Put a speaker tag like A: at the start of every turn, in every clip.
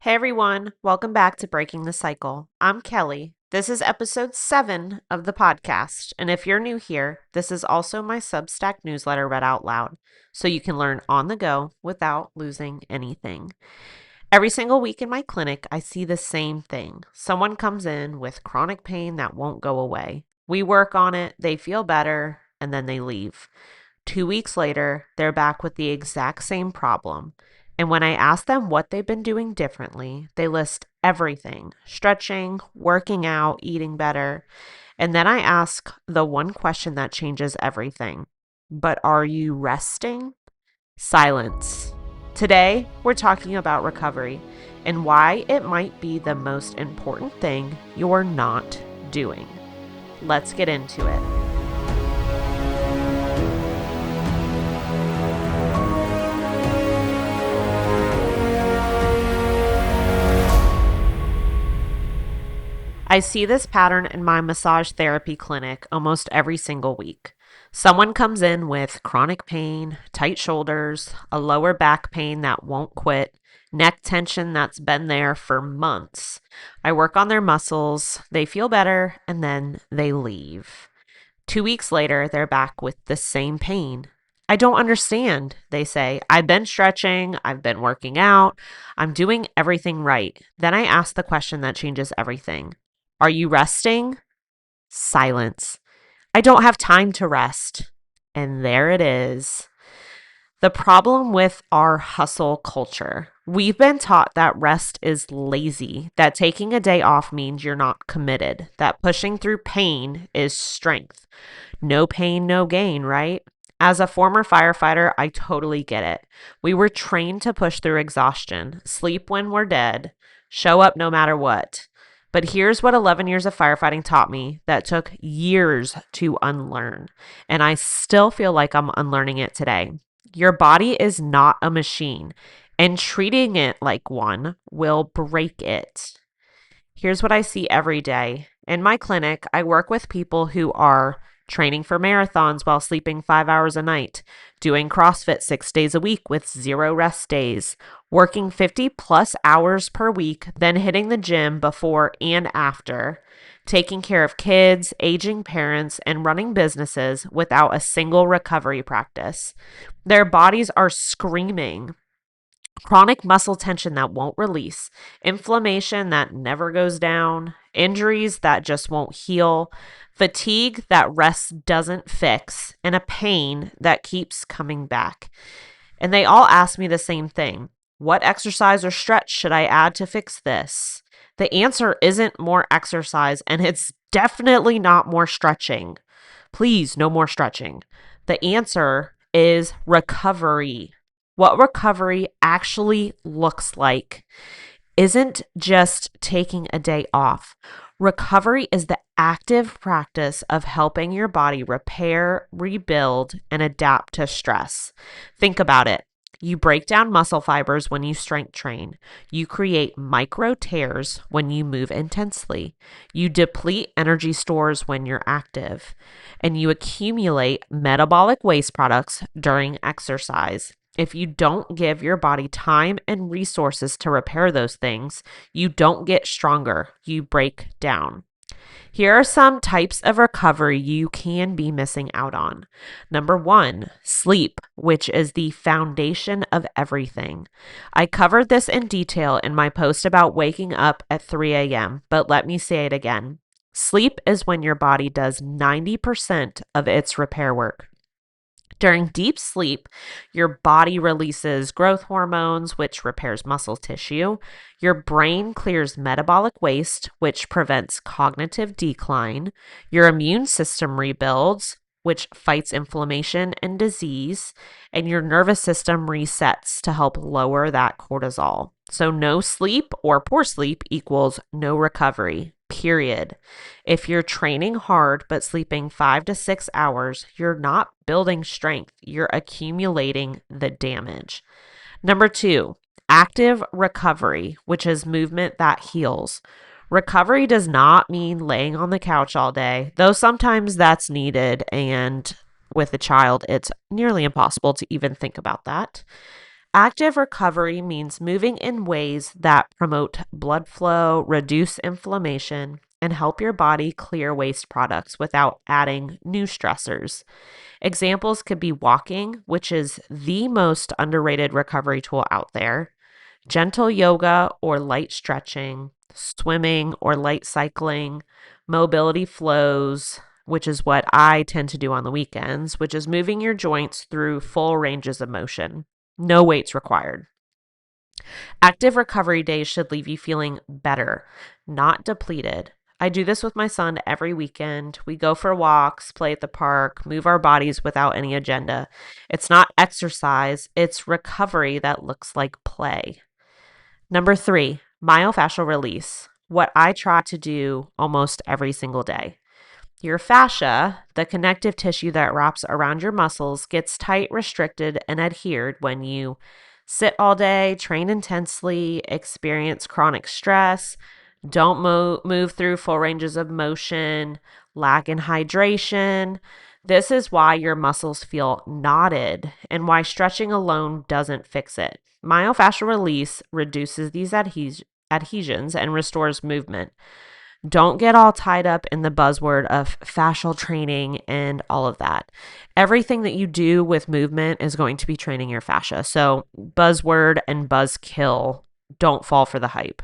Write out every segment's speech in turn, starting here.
A: Hey everyone, welcome back to Breaking the Cycle. I'm Kelly. This is episode 7 of the podcast. And if you're new here, this is also my Substack newsletter read out loud, so you can learn on the go without losing anything. Every single week in my clinic, I see the same thing. Someone comes in with chronic pain that won't go away. We work on it, they feel better, and then they leave. 2 weeks later, they're back with the exact same problem. And when I ask them what they've been doing differently, they list everything: stretching, working out, eating better. And then I ask the one question that changes everything: but are you resting? Silence. Today, we're talking about recovery and why it might be the most important thing you're not doing. Let's get into it. I see this pattern in my massage therapy clinic almost every single week. Someone comes in with chronic pain, tight shoulders, a lower back pain that won't quit, neck tension that's been there for months. I work on their muscles, they feel better, and then they leave. 2 weeks later, they're back with the same pain. I don't understand, they say. I've been stretching, I've been working out, I'm doing everything right. Then I ask the question that changes everything: are you resting? Silence. I don't have time to rest. And there it is. The problem with our hustle culture. We've been taught that rest is lazy, that taking a day off means you're not committed, that pushing through pain is strength. No pain, no gain, right? As a former firefighter, I totally get it. We were trained to push through exhaustion, sleep when we're dead, show up no matter what. But here's what 11 years of firefighting taught me that took years to unlearn. And I still feel like I'm unlearning it today. Your body is not a machine, and treating it like one will break it. Here's what I see every day. In my clinic, I work with people who are training for marathons while sleeping 5 hours a night, doing CrossFit 6 days a week with 0 rest days, working 50 plus hours per week, then hitting the gym before and after, taking care of kids, aging parents, and running businesses without a single recovery practice. Their bodies are screaming. Chronic muscle tension that won't release, inflammation that never goes down, injuries that just won't heal, fatigue that rest doesn't fix, and a pain that keeps coming back. And they all ask me the same thing: what exercise or stretch should I add to fix this? The answer isn't more exercise, and it's definitely not more stretching. Please, no more stretching. The answer is recovery. What recovery actually looks like isn't just taking a day off. Recovery is the active practice of helping your body repair, rebuild, and adapt to stress. Think about it. You break down muscle fibers when you strength train. You create micro tears when you move intensely. You deplete energy stores when you're active. And you accumulate metabolic waste products during exercise. If you don't give your body time and resources to repair those things, you don't get stronger. You break down. Here are some types of recovery you can be missing out on. Number 1, sleep, which is the foundation of everything. I covered this in detail in my post about waking up at 3 a.m., but let me say it again. Sleep is when your body does 90% of its repair work. During deep sleep, your body releases growth hormones, which repairs muscle tissue. Your brain clears metabolic waste, which prevents cognitive decline. Your immune system rebuilds, which fights inflammation and disease. And your nervous system resets to help lower that cortisol. So no sleep or poor sleep equals no recovery. Period. If you're training hard but sleeping 5 to 6 hours, you're not building strength. You're accumulating the damage. Number 2, active recovery, which is movement that heals. Recovery does not mean laying on the couch all day, though sometimes that's needed, and with a child, it's nearly impossible to even think about that. Active recovery means moving in ways that promote blood flow, reduce inflammation, and help your body clear waste products without adding new stressors. Examples could be walking, which is the most underrated recovery tool out there, gentle yoga or light stretching, swimming or light cycling, mobility flows, which is what I tend to do on the weekends, which is moving your joints through full ranges of motion. No weights required. Active recovery days should leave you feeling better, not depleted. I do this with my son every weekend. We go for walks, play at the park, move our bodies without any agenda. It's not exercise, it's recovery that looks like play. Number 3, myofascial release. What I try to do almost every single day. Your fascia, the connective tissue that wraps around your muscles, gets tight, restricted, and adhered when you sit all day, train intensely, experience chronic stress, don't move through full ranges of motion, lack in hydration. This is why your muscles feel knotted and why stretching alone doesn't fix it. Myofascial release reduces these adhesions and restores movement. Don't get all tied up in the buzzword of fascial training and all of that. Everything that you do with movement is going to be training your fascia. So, buzzword and buzzkill, don't fall for the hype.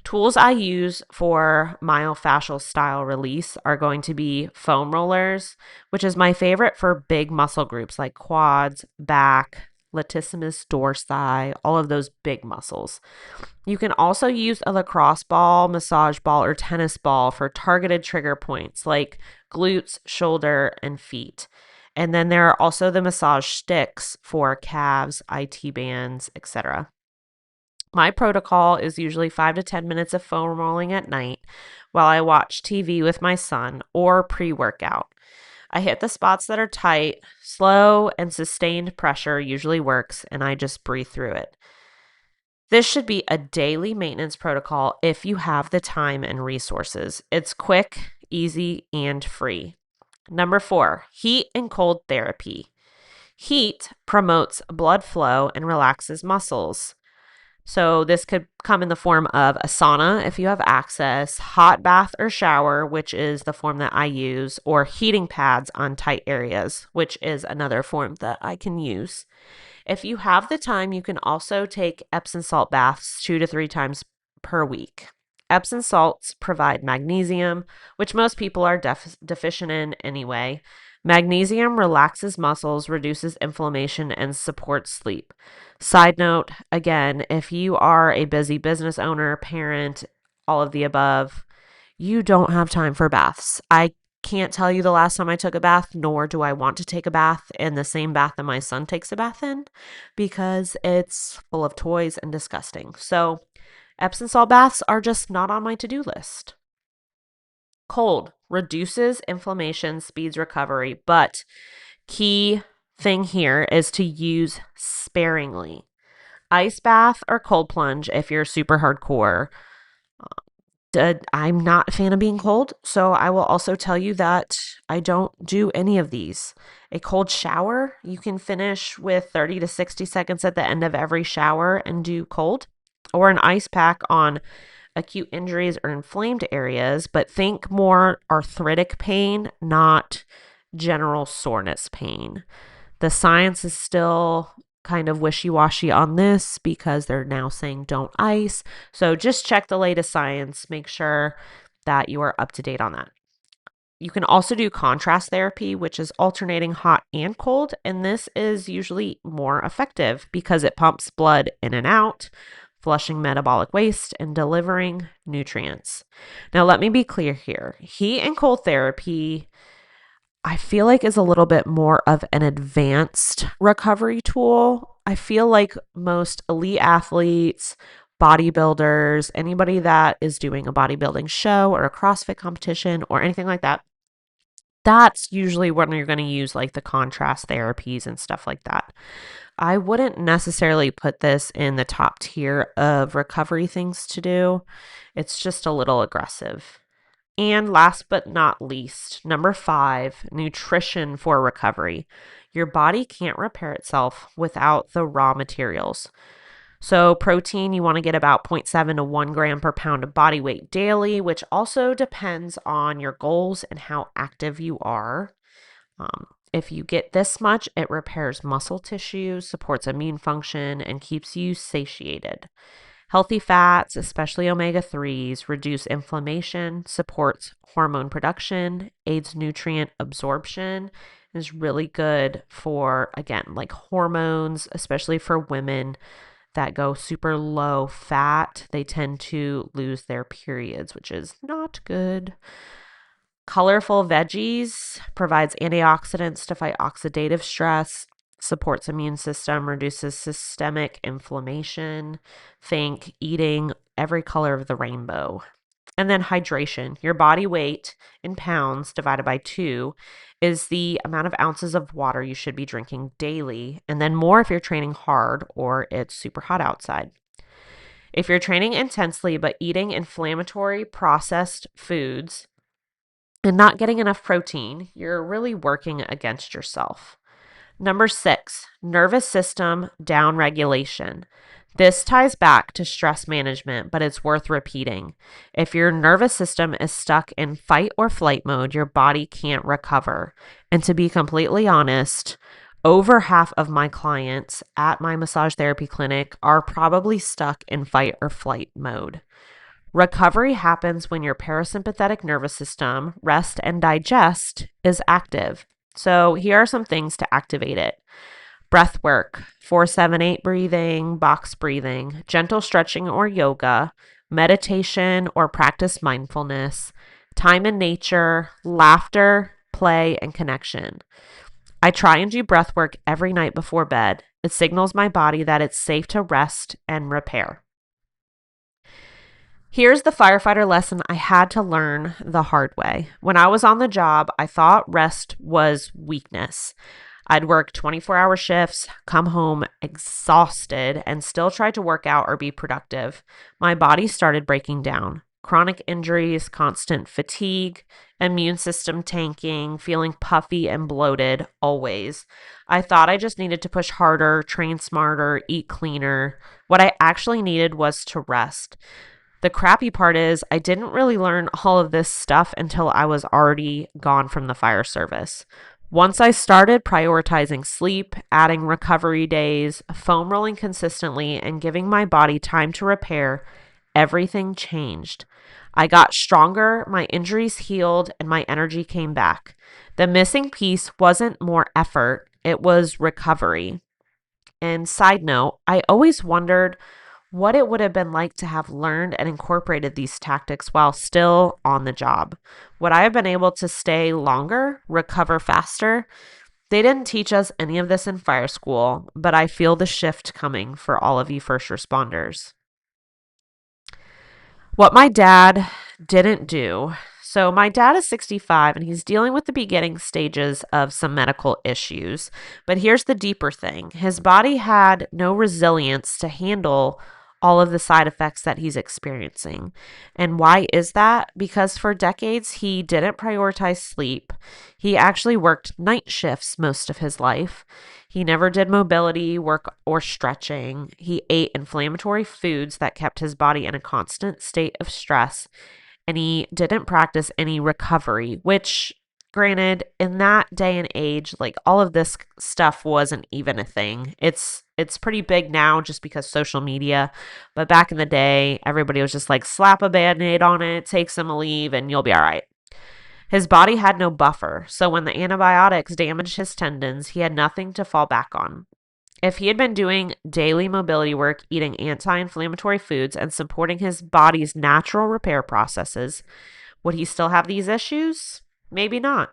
A: Tools I use for myofascial style release are going to be foam rollers, which is my favorite for big muscle groups like quads, back, latissimus dorsi, all of those big muscles. You can also use a lacrosse ball, massage ball, or tennis ball for targeted trigger points like glutes, shoulder, and feet. And then there are also the massage sticks for calves, IT bands, etc. My protocol is usually 5 to 10 minutes of foam rolling at night while I watch TV with my son or pre-workout. I hit the spots that are tight, slow and sustained pressure usually works, and I just breathe through it. This should be a daily maintenance protocol if you have the time and resources. It's quick, easy, and free. Number 4, heat and cold therapy. Heat promotes blood flow and relaxes muscles. So this could come in the form of a sauna if you have access, hot bath or shower, which is the form that I use, or heating pads on tight areas, which is another form that I can use. If you have the time, you can also take Epsom salt baths 2 to 3 times per week. Epsom salts provide magnesium, which most people are deficient in anyway. Magnesium relaxes muscles, reduces inflammation, and supports sleep. Side note, again, if you are a busy business owner, parent, all of the above, you don't have time for baths. I can't tell you the last time I took a bath, nor do I want to take a bath in the same bath that my son takes a bath in because it's full of toys and disgusting. So, Epsom salt baths are just not on my to-do list. Cold reduces inflammation, speeds recovery, but key thing here is to use sparingly. Ice bath or cold plunge if you're super hardcore. I'm not a fan of being cold, so I will also tell you that I don't do any of these. A cold shower, you can finish with 30 to 60 seconds at the end of every shower and do cold, or an ice pack on acute injuries or inflamed areas, but think more arthritic pain, not general soreness pain. The science is still kind of wishy-washy on this because they're now saying don't ice. So just check the latest science, make sure that you are up to date on that. You can also do contrast therapy, which is alternating hot and cold, and this is usually more effective because it pumps blood in and out, flushing metabolic waste and delivering nutrients. Now, let me be clear here. Heat and cold therapy, I feel like, is a little bit more of an advanced recovery tool. I feel like most elite athletes, bodybuilders, anybody that is doing a bodybuilding show or a CrossFit competition or anything like that, that's usually when you're going to use like the contrast therapies and stuff like that. I wouldn't necessarily put this in the top tier of recovery things to do. It's just a little aggressive. And last but not least, number 5, nutrition for recovery. Your body can't repair itself without the raw materials. So, protein, you want to get about zero point 0.7 to 1 gram per pound of body weight daily, which also depends on your goals and how active you are. If you get this much, it repairs muscle tissue, supports immune function, and keeps you satiated. Healthy fats, especially omega 3s, reduce inflammation, supports hormone production, aids nutrient absorption, is really good for, again, like hormones, especially for women that go super low fat. They tend to lose their periods, which is not good. Colorful veggies provides antioxidants to fight oxidative stress, supports immune system, reduces systemic inflammation. Think eating every color of the rainbow. And then hydration. Your body weight in pounds divided by 2 is the amount of ounces of water you should be drinking daily, and then more if you're training hard or it's super hot outside. If you're training intensely but eating inflammatory processed foods, and not getting enough protein, you're really working against yourself. Number 6, nervous system downregulation. This ties back to stress management, but it's worth repeating. If your nervous system is stuck in fight or flight mode, your body can't recover. And to be completely honest, over half of my clients at my massage therapy clinic are probably stuck in fight or flight mode. Recovery happens when your parasympathetic nervous system, rest and digest, is active. So here are some things to activate it. Breath work, 4-7-8 breathing, box breathing, gentle stretching or yoga, meditation or practice mindfulness, time in nature, laughter, play, and connection. I try and do breath work every night before bed. It signals my body that it's safe to rest and repair. Here's the firefighter lesson I had to learn the hard way. When I was on the job, I thought rest was weakness. I'd work 24-hour shifts, come home exhausted, and still try to work out or be productive. My body started breaking down. Chronic injuries, constant fatigue, immune system tanking, feeling puffy and bloated always. I thought I just needed to push harder, train smarter, eat cleaner. What I actually needed was to rest. The crappy part is I didn't really learn all of this stuff until I was already gone from the fire service. Once I started prioritizing sleep, adding recovery days, foam rolling consistently, and giving my body time to repair, everything changed. I got stronger, my injuries healed, and my energy came back. The missing piece wasn't more effort, it was recovery. And side note, I always wondered what it would have been like to have learned and incorporated these tactics while still on the job. Would I have been able to stay longer, recover faster? They didn't teach us any of this in fire school, but I feel the shift coming for all of you first responders. What my dad didn't do. So, my dad is 65 and he's dealing with the beginning stages of some medical issues. But here's the deeper thing his body had no resilience to handle all of the side effects that he's experiencing. And why is that? Because for decades, he didn't prioritize sleep. He actually worked night shifts most of his life. He never did mobility work or stretching. He ate inflammatory foods that kept his body in a constant state of stress. And he didn't practice any recovery, which, granted, in that day and age, like all of this stuff wasn't even a thing. It's pretty big now just because social media, but back in the day, everybody was just like slap a band-aid on it, take some Aleve, and you'll be all right. His body had no buffer, so when the antibiotics damaged his tendons, he had nothing to fall back on. If he had been doing daily mobility work, eating anti-inflammatory foods, and supporting his body's natural repair processes, would he still have these issues? Maybe not.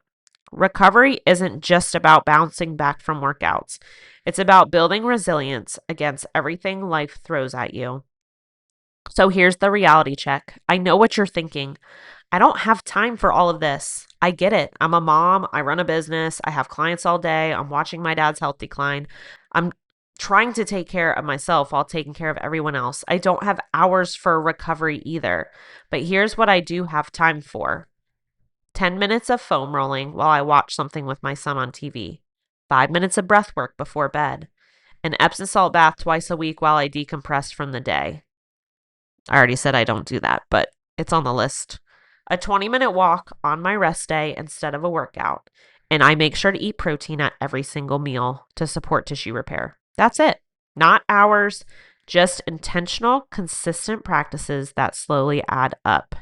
A: Recovery isn't just about bouncing back from workouts. It's about building resilience against everything life throws at you. So here's the reality check. I know what you're thinking. I don't have time for all of this. I get it. I'm a mom. I run a business. I have clients all day. I'm watching my dad's health decline. I'm trying to take care of myself while taking care of everyone else. I don't have hours for recovery either. But here's what I do have time for: 10 minutes of foam rolling while I watch something with my son on TV, 5 minutes of breath work before bed, an Epsom salt bath twice a week while I decompress from the day. I already said I don't do that, but it's on the list. A 20-minute walk on my rest day instead of a workout. And I make sure to eat protein at every single meal to support tissue repair. That's it. Not hours, just intentional, consistent practices that slowly add up.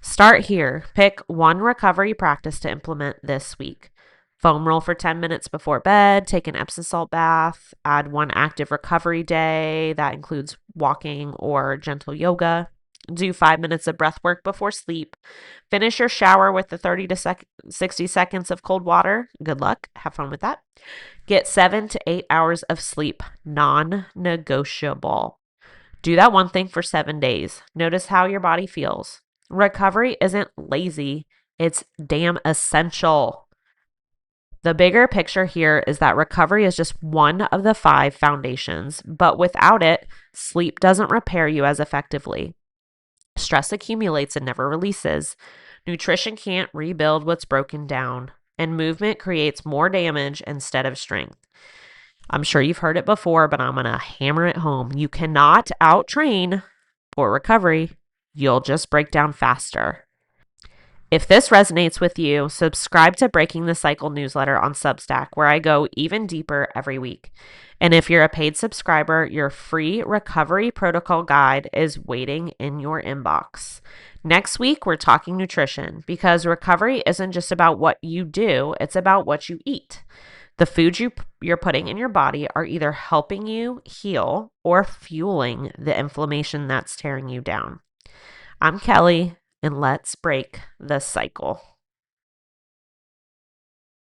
A: Start here. Pick one recovery practice to implement this week. Foam roll for 10 minutes before bed, take an Epsom salt bath, add one active recovery day that includes walking or gentle yoga. Do 5 minutes of breath work before sleep. Finish your shower with the 30 to 60 seconds of cold water. Good luck. Have fun with that. Get 7 to 8 hours of sleep, non negotiable. Do that one thing for 7 days. Notice how your body feels. Recovery isn't lazy, it's damn essential. The bigger picture here is that recovery is just one of the 5 foundations, but without it, sleep doesn't repair you as effectively. Stress accumulates and never releases. Nutrition can't rebuild what's broken down, and movement creates more damage instead of strength. I'm sure you've heard it before, but I'm going to hammer it home. You cannot out-train for recovery. You'll just break down faster. If this resonates with you, subscribe to Breaking the Cycle newsletter on Substack, where I go even deeper every week. And if you're a paid subscriber, your free recovery protocol guide is waiting in your inbox. Next week, we're talking nutrition because recovery isn't just about what you do, it's about what you eat. The foods you're putting in your body are either helping you heal or fueling the inflammation that's tearing you down. I'm Kelly, and let's break the cycle.